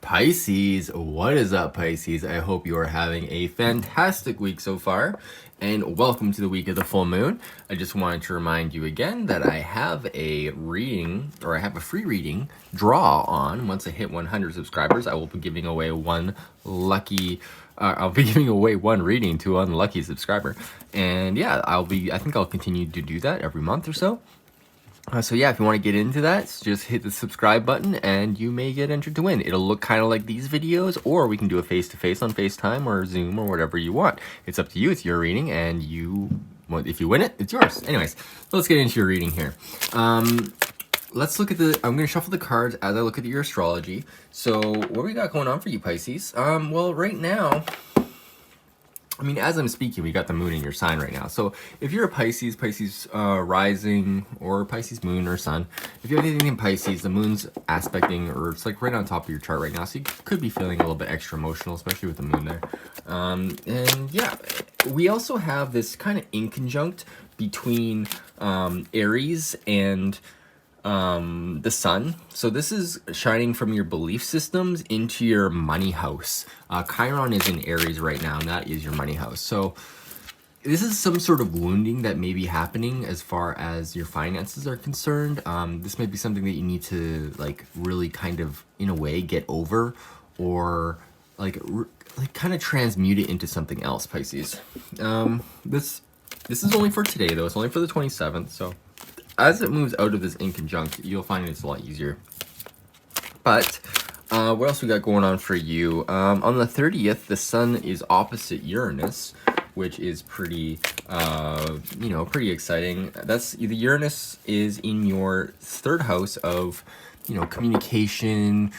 Pisces, what is up, Pisces? I hope you are having a fantastic week so far, and welcome to the week of the full moon. I just wanted to remind you again that I have a reading, or I have a free reading draw on. Once I hit 100 subscribers, I will be giving away one reading to one lucky subscriber. And yeah, I think I'll continue to do that every month or so. So yeah, if you want to get into that, just hit the subscribe button and you may get entered to win. It'll look kind of like these videos, or we can do a face-to-face on FaceTime or Zoom or whatever you want. It's up to you. It's your reading, and if you win it, it's yours. Anyways, let's get into your reading here. Let's look at I'm going to shuffle the cards as I look at your astrology. So what we got going on for you, Pisces? Well, right now, I mean, as I'm speaking, we got the moon in your sign right now. So if you're a Pisces rising, or Pisces moon or sun, if you have anything in Pisces, the moon's aspecting, or it's like right on top of your chart right now. So you could be feeling a little bit extra emotional, especially with the moon there. And yeah, we also have this kind of inconjunct between Aries and the sun. So this is shining from your belief systems into your money house. Chiron is in Aries right now, and that is your money house. So this is some sort of wounding that may be happening as far as your finances are concerned. This may be something that you need to like really kind of, in a way, get over, or like kind of transmute it into something else, Pisces. This is only for today though. It's only for the 27th. So as it moves out of this inconjunct, you'll find it's a lot easier. But what else we got going on for you? On the 30th, the sun is opposite Uranus, which is pretty, pretty exciting. The Uranus is in your third house of, communication,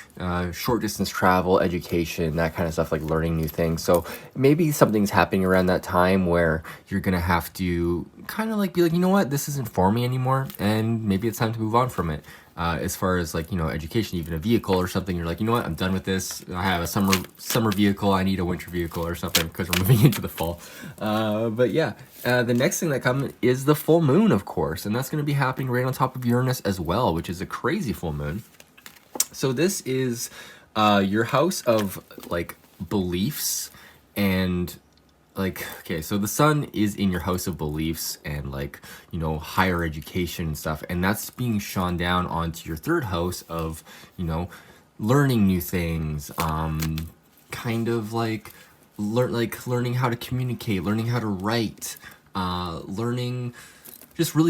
short distance travel, education, that kind of stuff, like learning new things. So maybe something's happening around that time where you're going to have to kind of like be like, you know what, this isn't for me anymore. And maybe it's time to move on from it. As far as like, education, even a vehicle or something, you're like, you know what, I'm done with this. I have a summer vehicle. I need a winter vehicle or something because we're moving into the fall. But yeah, the next thing that comes is the full moon, of course. And that's going to be happening right on top of Uranus as well, which is a crazy full moon. So this is your house of like beliefs and like, okay, so the sun is in your house of beliefs and like, higher education and stuff. And that's being shone down onto your third house of, learning new things, kind of like learning how to communicate, learning how to write, really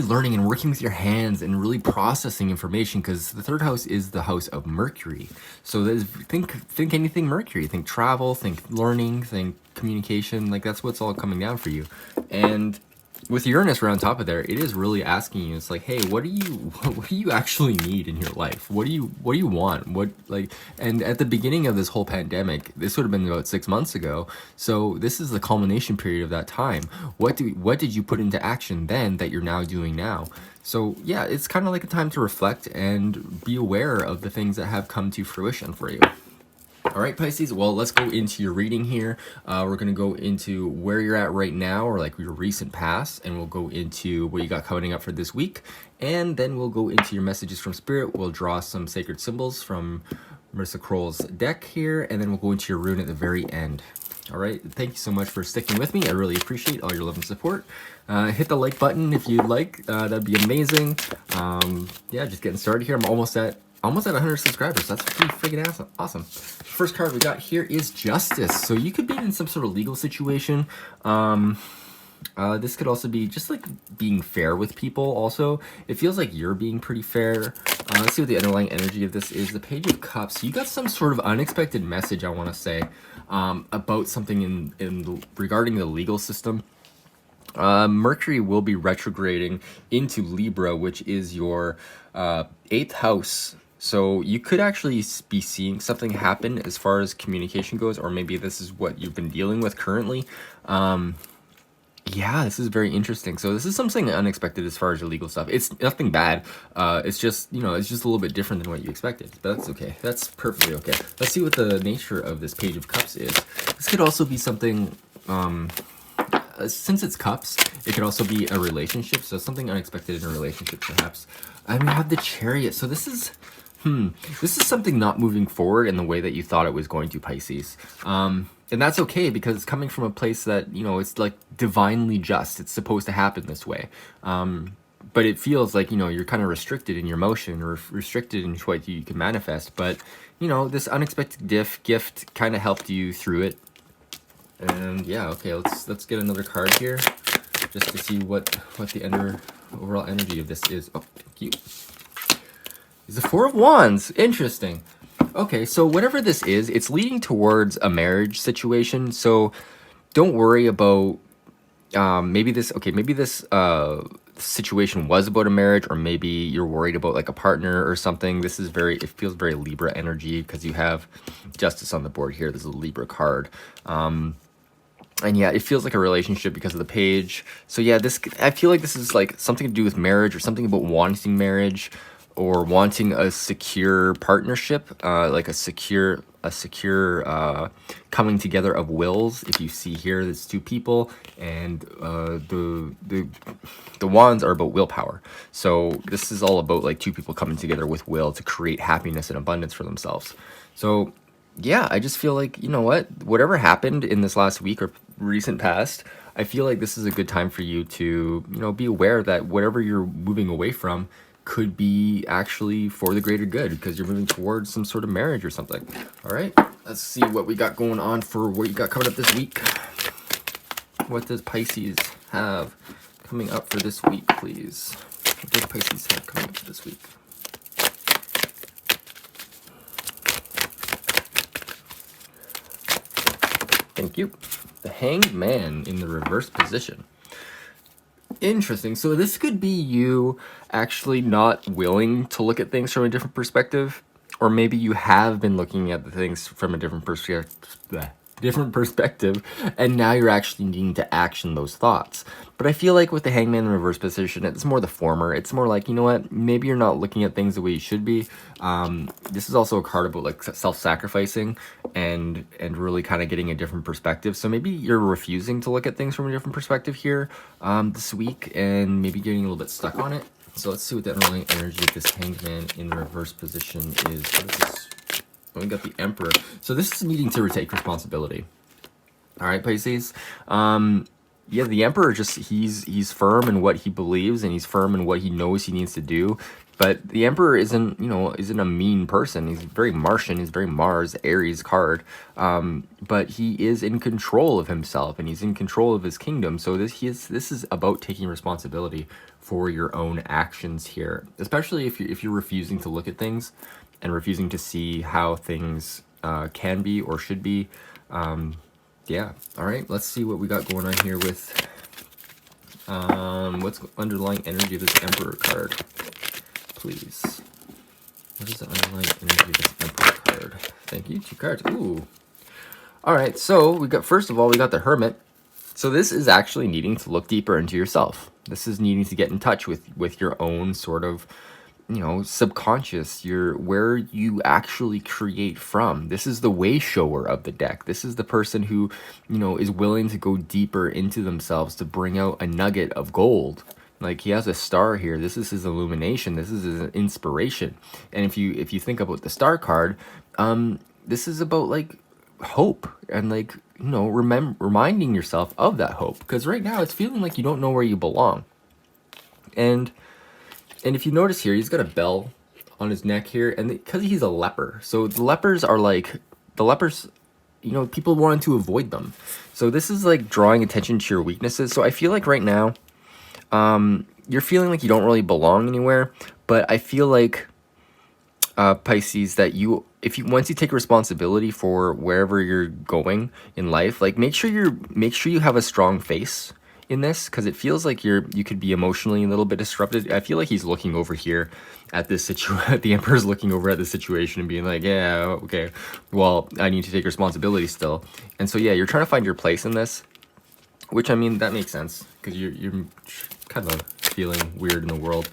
learning and working with your hands and really processing information, because the third house is the house of Mercury. So think anything Mercury, think travel, think learning, think communication, like that's what's all coming down for you. And with Uranus right on top of there, it is really asking you, it's like, hey, what do you actually need in your life? What do you want? And at the beginning of this whole pandemic, this would have been about 6 months ago. So this is the culmination period of that time. What did you put into action then that you're now doing now? So yeah, it's kind of like a time to reflect and be aware of the things that have come to fruition for you. All right, Pisces, well, let's go into your reading here. We're going to go into where you're at right now, or like your recent past, and we'll go into what you got coming up for this week. And then we'll go into your messages from Spirit. We'll draw some sacred symbols from Marissa Kroll's deck here, and then we'll go into your rune at the very end. All right, thank you so much for sticking with me. I really appreciate all your love and support. Hit the like button if you'd like. That'd be amazing. Yeah, just getting started here. I'm almost at 100 subscribers. That's pretty freaking awesome. First card we got here is Justice. So you could be in some sort of legal situation. This could also be just like being fair with people also. It feels like you're being pretty fair. Let's see what the underlying energy of this is. The Page of Cups. You got some sort of unexpected message, I want to say, about something regarding the legal system. Mercury will be retrograding into Libra, which is your 8th house. So you could actually be seeing something happen as far as communication goes, or maybe this is what you've been dealing with currently. Yeah, this is very interesting. So this is something unexpected as far as your legal stuff. It's nothing bad. It's just, it's just a little bit different than what you expected. But that's okay. That's perfectly okay. Let's see what the nature of this Page of Cups is. This could also be something, since it's cups, it could also be a relationship. So something unexpected in a relationship, perhaps. And we have the Chariot. So this is This is something not moving forward in the way that you thought it was going to, Pisces. And that's okay, because it's coming from a place that, you know, it's like divinely just. It's supposed to happen this way. But it feels like, you know, you're kind of restricted in your motion, or restricted in what you can manifest. But, you know, this unexpected gift kind of helped you through it. And yeah, okay, let's get another card here, just to see what the overall energy of this is. Oh, thank you. It's the Four of Wands. Interesting. Okay, so whatever this is, it's leading towards a marriage situation. So don't worry about maybe this situation was about a marriage, or maybe you're worried about like a partner or something. This is it feels very Libra energy, because you have Justice on the board here. This is a Libra card. And yeah, it feels like a relationship because of the page. So yeah, I feel like this is like something to do with marriage, or something about wanting marriage, or wanting a secure partnership, like a secure coming together of wills. If you see here, there's two people, and the wands are about willpower. So this is all about like two people coming together with will to create happiness and abundance for themselves. So yeah, I just feel like, you know what, whatever happened in this last week or recent past, I feel like this is a good time for you to, you know, be aware that whatever you're moving away from could be actually for the greater good, because you're moving towards some sort of marriage or something. All right, let's see what we got going on for what you got coming up this week. What does Pisces have coming up for this week, please? What does Pisces have coming up for this week? Thank you. The Hanged Man in the reverse position. Interesting. So this could be you actually not willing to look at things from a different perspective, or maybe you have been looking at the things from a different perspective, and now you're actually needing to action those thoughts. But I feel like with the Hangman in reverse position, it's more the former. It's more like, you know what, maybe you're not looking at things the way you should be. This is also a card about like self-sacrificing and really kind of getting a different perspective. So maybe you're refusing to look at things from a different perspective here this week, and maybe getting a little bit stuck on it. So let's see what the underlying energy of this Hanged Man in reverse position is. What is this? Oh, we got the Emperor. So this is needing to take responsibility. All right, Pisces. Yeah, the Emperor, just he's firm in what he believes, and he's firm in what he knows he needs to do. But the Emperor isn't a mean person. He's very Martian. He's very Mars, Aries card. But he is in control of himself, and he's in control of his kingdom. So this is about taking responsibility for your own actions here, especially if you're refusing to look at things and refusing to see how things can be or should be. Yeah, all right, let's see what we got going on here with what's underlying energy of this Emperor card, please. What is the underlying energy of this Emperor card? Thank you, 2 cards. Ooh. All right, so we got, first of all, we got the Hermit. So this is actually needing to look deeper into yourself. This is needing to get in touch with your own sort of, subconscious, where you actually create from. This is the way shower of the deck. This is the person who, is willing to go deeper into themselves to bring out a nugget of gold. Like, he has a star here. This is his illumination. This is his inspiration. And if you think about the star card, this is about like hope and like, reminding yourself of that hope, because right now it's feeling like you don't know where you belong. And if you notice here, he's got a bell on his neck here, and because he's a leper, so the lepers, people wanted to avoid them. So this is like drawing attention to your weaknesses. So I feel like right now, you're feeling like you don't really belong anywhere, but I feel like, Pisces, that once you take responsibility for wherever you're going in life, like make sure you have a strong face in this, because it feels like you could be emotionally a little bit disrupted. I feel like he's looking over here at this situation. The Emperor's looking over at the situation and being like, yeah, okay, well, I need to take responsibility still. And so yeah, you're trying to find your place in this, which, I mean, that makes sense, because you're kind of feeling weird in the world.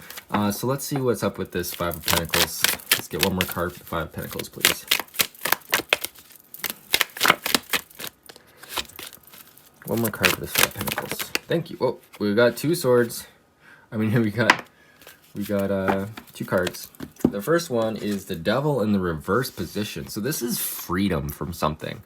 So let's see what's up with this 5 of Pentacles. Let's get one more card for the 5 of Pentacles, please. One more card for this 5 of Pentacles. Thank you. Oh, we got 2 swords. I mean, we got 2 cards. The first one is the Devil in the reverse position. So this is freedom from something.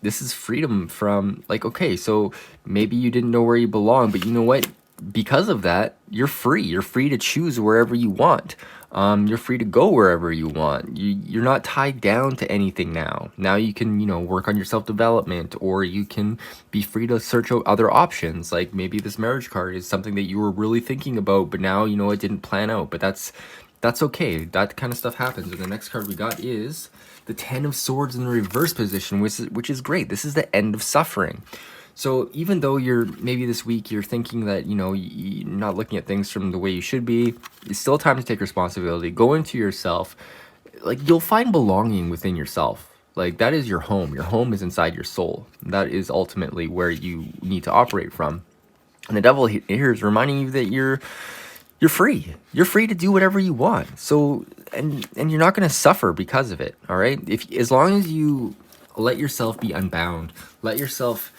This is freedom from, like, okay, so maybe you didn't know where you belong, but you know what? Because of that, you're free. You're free to choose wherever you want. You're free to go wherever you want. You're not tied down to anything now. Now you can, you know, work on your self-development, or you can be free to search out other options. Like maybe this marriage card is something that you were really thinking about, but now, you know, it didn't plan out. But that's okay. That kind of stuff happens. And the next card we got is the Ten of Swords in the reverse position, which is great. This is the end of suffering. So even though you're maybe this week you're thinking that, you know, you're not looking at things from the way you should be, it's still time to take responsibility. Go into yourself. Like, you'll find belonging within yourself. Like, that is your home. Your home is inside your soul. That is ultimately where you need to operate from. And the Devil here is reminding you that you're free. You're free to do whatever you want. So and you're not going to suffer because of it. All right. As long as you let yourself be unbound, let yourself,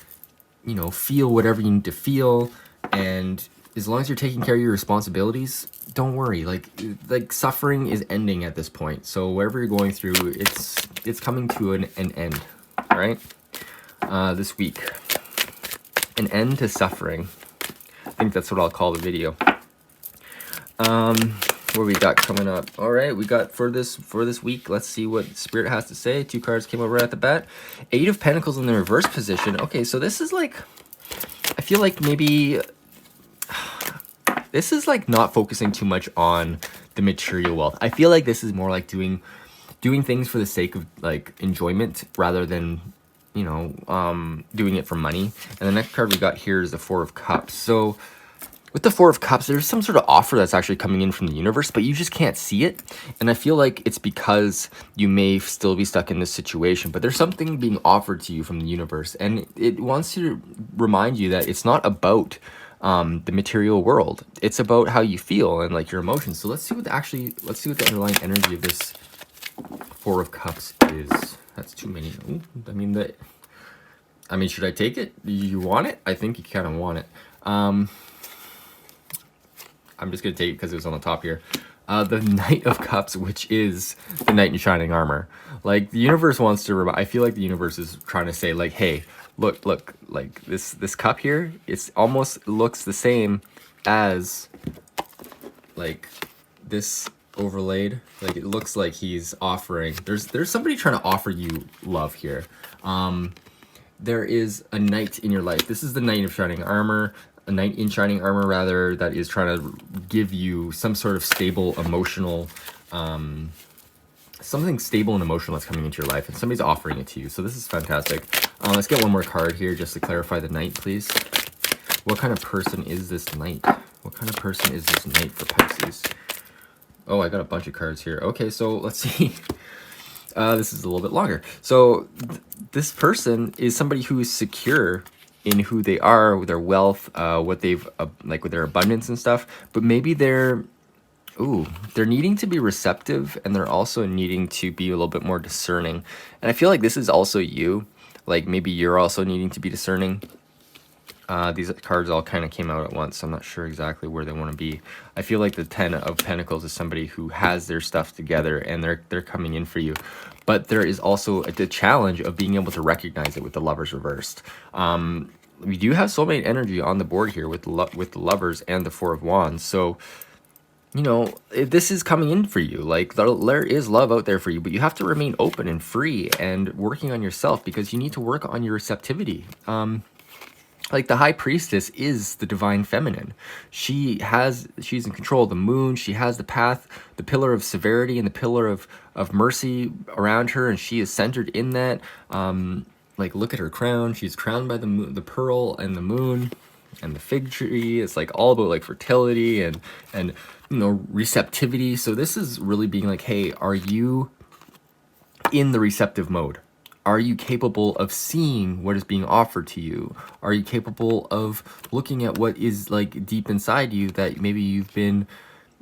you know, feel whatever you need to feel, and as long as you're taking care of your responsibilities, don't worry. Like suffering is ending at this point. So whatever you're going through, it's coming to an end. All right. This week, an end to suffering. I think that's what I'll call the video. What we got coming up? All right, we got for this week. Let's see what Spirit has to say. 2 cards came up right at the bat. 8 of Pentacles in the reverse position. Okay, so this is like, I feel like maybe this is like not focusing too much on the material wealth. I feel like this is more like doing things for the sake of like enjoyment rather than, you know, doing it for money. And the next card we got here is the 4 of Cups. So with the 4 of Cups, there's some sort of offer that's actually coming in from the universe, but you just can't see it. And I feel like it's because you may still be stuck in this situation, but there's something being offered to you from the universe. And it wants to remind you that it's not about the material world. It's about how you feel and like your emotions. So let's see what the underlying energy of this 4 of Cups is. That's too many. Ooh, I mean, should I take it? You want it? I think you kind of want it. I'm just going to take it because it was on the top here. The Knight of Cups, which is the Knight in Shining Armor. Like, the universe wants to I feel like the universe is trying to say, like, hey, look, like, this cup here, it's almost looks the same as, like, this overlaid. Like, it looks like he's offering, there's somebody trying to offer you love here. There is a knight in your life. This is the Knight of Shining Armor. A knight in shining armor, rather, that is trying to give you some sort of stable emotional, something stable and emotional that's coming into your life, and somebody's offering it to you. So this is fantastic. Let's get one more card here just to clarify the knight, please. What kind of person is this knight? What kind of person is this knight for Pisces? Oh, I got a bunch of cards here. Okay, so let's see. This is a little bit longer. So this person is somebody who is secure in who they are, with their wealth, what they've like with their abundance and stuff, but maybe they're needing to be receptive, and they're also needing to be a little bit more discerning. And I feel like this is also you. Like, maybe you're also needing to be discerning. These cards all kind of came out at once, so I'm not sure exactly where they want to be. I feel like the 10 of Pentacles is somebody who has their stuff together, and they're coming in for you. But there is also the challenge of being able to recognize it with the Lovers reversed. We do have soulmate energy on the board here with the Lovers and the 4 of Wands. So, you know, this is coming in for you. Like, there is love out there for you, but you have to remain open and free and working on yourself, because you need to work on your receptivity. Like, the High Priestess is the divine feminine. She's in control of the moon. She has the path, the pillar of severity and the pillar of mercy around her, and she is centered in that. Like, look at her crown. She's crowned by the pearl and the moon and the fig tree. It's like all about like fertility and you know, receptivity. So this is really being like, hey, are you in the receptive mode? Are you capable of seeing what is being offered to you? Are you capable of looking at what is like deep inside you that maybe you've been,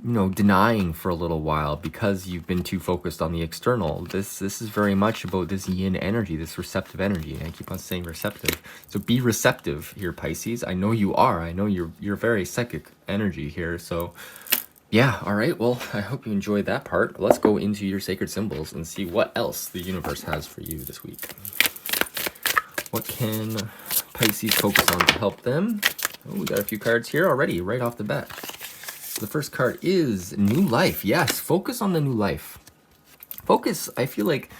you know, denying for a little while because you've been too focused on the external? This is very much about this yin energy, this receptive energy. And I keep on saying receptive. So be receptive here, Pisces. I know you are. I know you're very psychic energy here. So Yeah, all right. Well, I hope you enjoyed that part. Let's go into your sacred symbols and see what else the universe has for you this week. What can Pisces focus on to help them? Oh, we got a few cards here already, right off the bat. The first card is new life. Yes, focus on the new life. Focus, I feel like,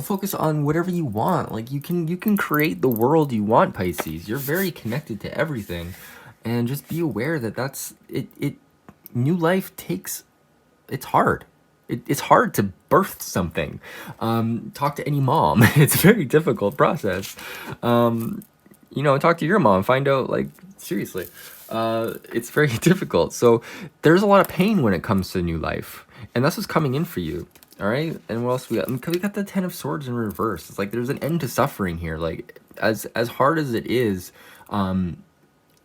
focus on whatever you want. Like you can create the world you want, Pisces. You're very connected to everything. And just be aware that that's it. New life takes, it's hard. It's hard to birth something. Talk to any mom. It's a very difficult process. Talk to your mom. Find out, like, seriously. It's very difficult. So there's a lot of pain when it comes to new life. And that's what's coming in for you. All right. And what else we got? We got the 10 of Swords in reverse. It's like there's an end to suffering here. Like as hard as it is,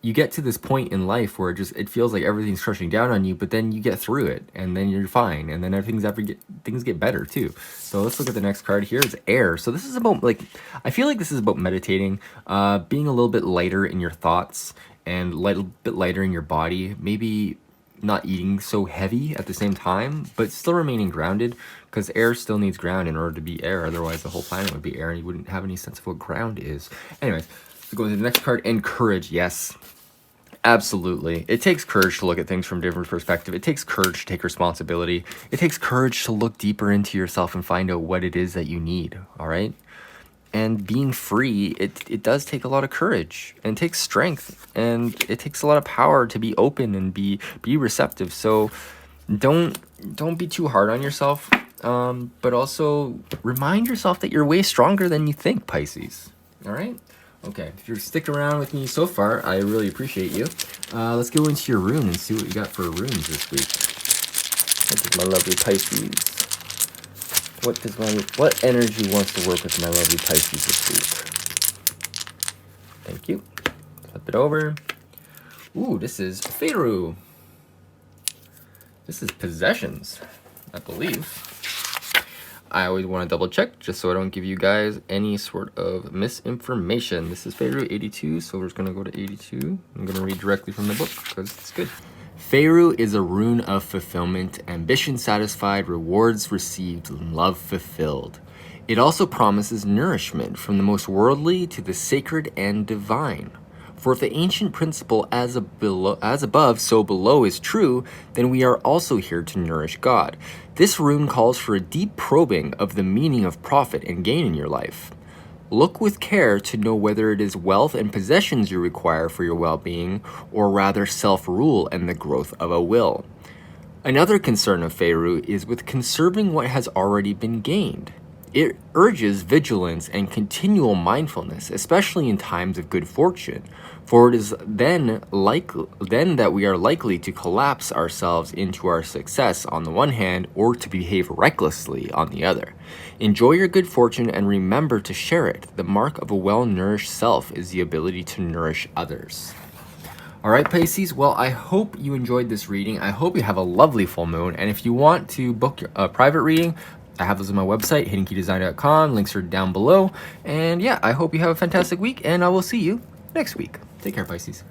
you get to this point in life where it feels like everything's crushing down on you, but then you get through it and then you're fine. And then things get better too. So let's look at the next card here. It's air. So this is about, like, I feel like this is about meditating, being a little bit lighter in your thoughts and a little bit lighter in your body. Maybe not eating so heavy at the same time, but still remaining grounded, because air still needs ground in order to be air. Otherwise the whole planet would be air and you wouldn't have any sense of what ground is. Anyways, let's go to the next card. And courage. Yes, absolutely. It takes courage to look at things from a different perspective. It takes courage to take responsibility. It takes courage to look deeper into yourself and find out what it is that you need. All right. And being free, it does take a lot of courage, and it takes strength, and it takes a lot of power to be open and be receptive. So don't be too hard on yourself, but also remind yourself that you're way stronger than you think, Pisces. All right? Okay, if you're sticking around with me so far, I really appreciate you. Let's go into your rune and see what you got for runes this week. What does my lovely Pisces? What energy wants to work with my lovely Pisces this week? Thank you. Flip it over. Ooh, this is Feyru. This is possessions, I believe. I always want to double check just so I don't give you guys any sort of misinformation. This is Feyru 82, so we're just going to go to 82. I'm going to read directly from the book because it's good. Feyru is a rune of fulfillment, ambition satisfied, rewards received, and love fulfilled. It also promises nourishment from the most worldly to the sacred and divine. For if the ancient principle as above, so below is true, then we are also here to nourish God. This rune calls for a deep probing of the meaning of profit and gain in your life. Look with care to know whether it is wealth and possessions you require for your well-being, or rather self-rule and the growth of a will. Another concern of Feyru is with conserving what has already been gained. It urges vigilance and continual mindfulness, especially in times of good fortune, for it is then that we are likely to collapse ourselves into our success on the one hand, or to behave recklessly on the other. Enjoy your good fortune and remember to share it. The mark of a well-nourished self is the ability to nourish others. All right, Pisces, well, I hope you enjoyed this reading. I hope you have a lovely full moon, and if you want to book a private reading, I have those on my website, hiddenkeydesign.com. Links are down below. And yeah, I hope you have a fantastic week, and I will see you next week. Take care, Pisces.